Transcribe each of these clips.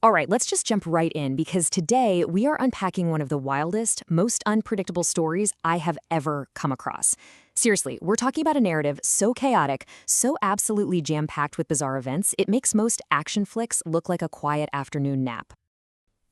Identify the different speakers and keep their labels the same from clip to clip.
Speaker 1: All right, let's just jump right in because today we are unpacking one of the wildest, most unpredictable stories I have ever come across. Seriously, we're talking about a narrative so chaotic, so absolutely jam-packed with bizarre events, it makes most action flicks look like a quiet afternoon nap.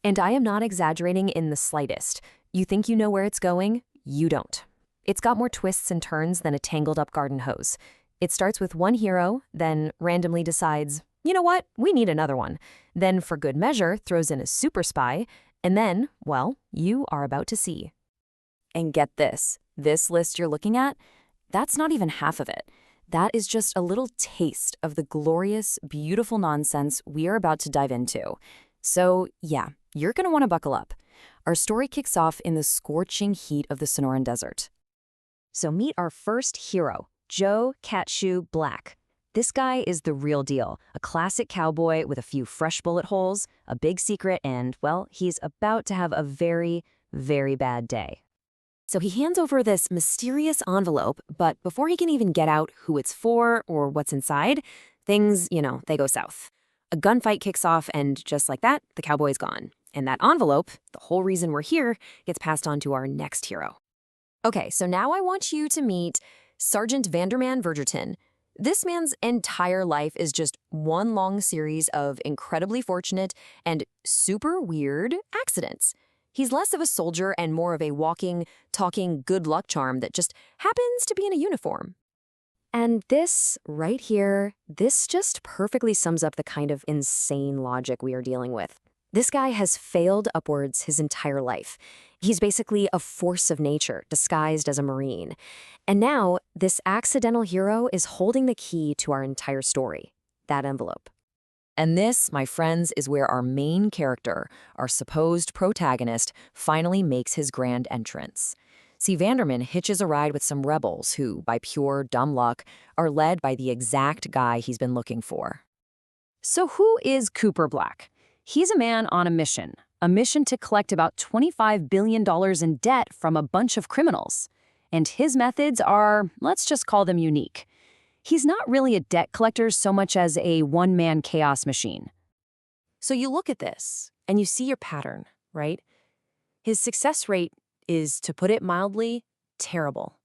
Speaker 1: And I am not exaggerating in the slightest. You think you know where it's going? You don't. It's got more twists and turns than a tangled-up garden hose. It starts with one hero, then randomly decides, you know what, we need another one. Then, for good measure, throws in a super spy, and then, well, you are about to see. And get this list you're looking at, that's not even half of it. That is just a little taste of the glorious, beautiful nonsense we are about to dive into. So, yeah, you're going to want to buckle up. Our story kicks off in the scorching heat of the Sonoran Desert. So meet our first hero, Joe Catshoe Black. This guy is the real deal, a classic cowboy with a few fresh bullet holes, a big secret, and, well, he's about to have a very, very bad day. So he hands over this mysterious envelope, but before he can even get out who it's for or what's inside, things, they go south. A gunfight kicks off, and just like that, the cowboy's gone. And that envelope, the whole reason we're here, gets passed on to our next hero. Okay, so now I want you to meet Sergeant Vanderman Vergerton. This man's entire life is just one long series of incredibly fortunate and super weird accidents. He's less of a soldier and more of a walking, talking good luck charm that just happens to be in a uniform. And this right here, this just perfectly sums up the kind of insane logic we are dealing with. This guy has failed upwards his entire life. He's basically a force of nature disguised as a Marine. And now, this accidental hero is holding the key to our entire story, that envelope. And this, my friends, is where our main character, our supposed protagonist, finally makes his grand entrance. See, Vanderman hitches a ride with some rebels who, by pure dumb luck, are led by the exact guy he's been looking for. So who is Cooper Black? He's a man on a mission to collect about $25 billion in debt from a bunch of criminals. And his methods are, let's just call them unique. He's not really a debt collector so much as a one-man chaos machine. So you look at this, and you see your pattern, right? His success rate is, to put it mildly, terrible.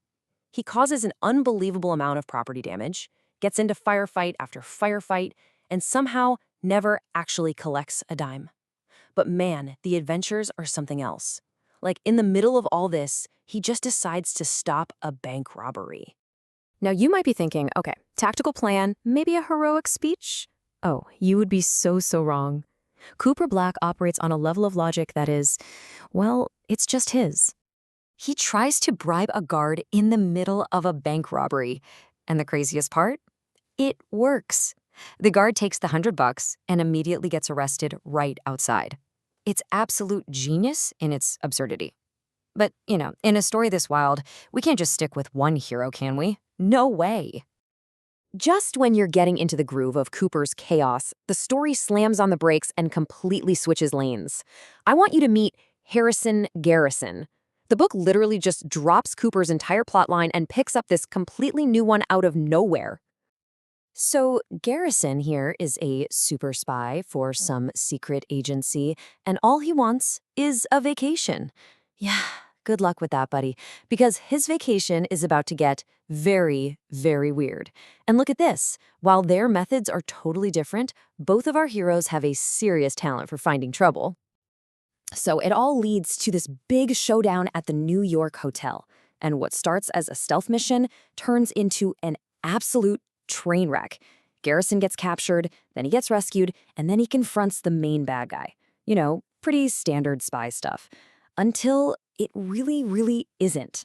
Speaker 1: He causes an unbelievable amount of property damage, gets into firefight after firefight, and somehow never actually collects a dime. But man, the adventures are something else. Like, in the middle of all this, he just decides to stop a bank robbery. Now, you might be thinking, okay, tactical plan, maybe a heroic speech? Oh, you would be so wrong. Cooper Black operates on a level of logic that is, well, it's just his. He tries to bribe a guard in the middle of a bank robbery. And the craziest part? It works. The guard takes the $100 and immediately gets arrested right outside. It's absolute genius in its absurdity. But, in a story this wild, we can't just stick with one hero, can we? No way. Just when you're getting into the groove of Cooper's chaos, the story slams on the brakes and completely switches lanes. I want you to meet Harrison Garrison. The book literally just drops Cooper's entire plotline and picks up this completely new one out of nowhere. So Garrison here is a super spy for some secret agency, and all he wants is a vacation. Yeah, good luck with that, buddy, because his vacation is about to get very, very weird. And look at this. While their methods are totally different, both of our heroes have a serious talent for finding trouble. So it all leads to this big showdown at the New York hotel. And what starts as a stealth mission turns into an absolute train wreck. Garrison gets captured, then he gets rescued, and then he confronts the main bad guy. Pretty standard spy stuff. Until it really isn't.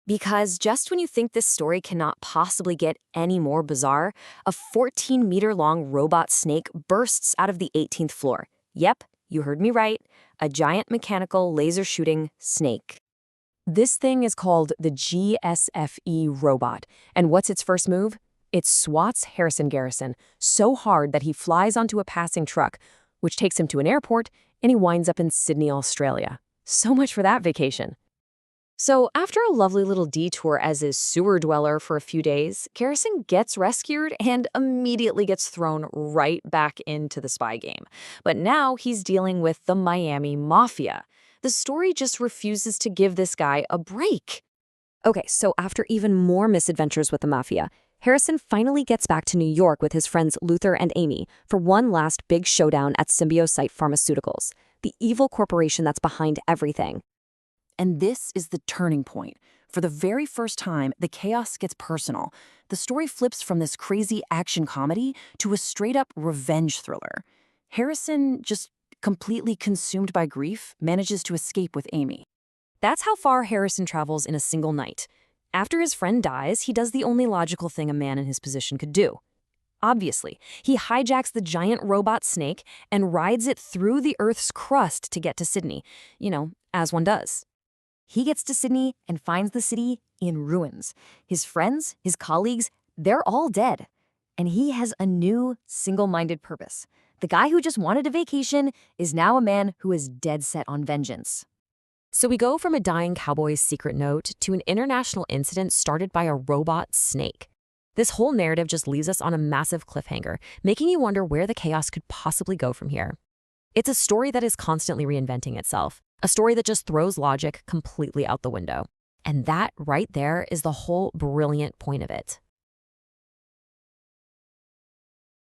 Speaker 1: Because just when you think this story cannot possibly get any more bizarre, a 14-meter-long robot snake bursts out of the 18th floor. Yep, you heard me right. A giant mechanical laser-shooting snake. This thing is called the GSFE robot. And what's its first move? It swats Harrison Garrison so hard that he flies onto a passing truck, which takes him to an airport, and he winds up in Sydney, Australia. So much for that vacation. So, after a lovely little detour as a sewer dweller for a few days, Garrison gets rescued and immediately gets thrown right back into the spy game. But now he's dealing with the Miami Mafia. The story just refuses to give this guy a break. Okay, so after even more misadventures with the Mafia, Harrison finally gets back to New York with his friends Luther and Amy for one last big showdown at Symbiocyte Pharmaceuticals, the evil corporation that's behind everything. And this is the turning point. For the very first time, the chaos gets personal. The story flips from this crazy action comedy to a straight-up revenge thriller. Harrison, just completely consumed by grief, manages to escape with Amy. That's how far Harrison travels in a single night. After his friend dies, he does the only logical thing a man in his position could do. Obviously, he hijacks the giant robot snake and rides it through the Earth's crust to get to Sydney. As one does. He gets to Sydney and finds the city in ruins. His friends, his colleagues, they're all dead. And he has a new, single-minded purpose. The guy who just wanted a vacation is now a man who is dead set on vengeance. So we go from a dying cowboy's secret note to an international incident started by a robot snake. This whole narrative just leaves us on a massive cliffhanger, making you wonder where the chaos could possibly go from here. It's a story that is constantly reinventing itself, a story that just throws logic completely out the window. And that right there is the whole brilliant point of it.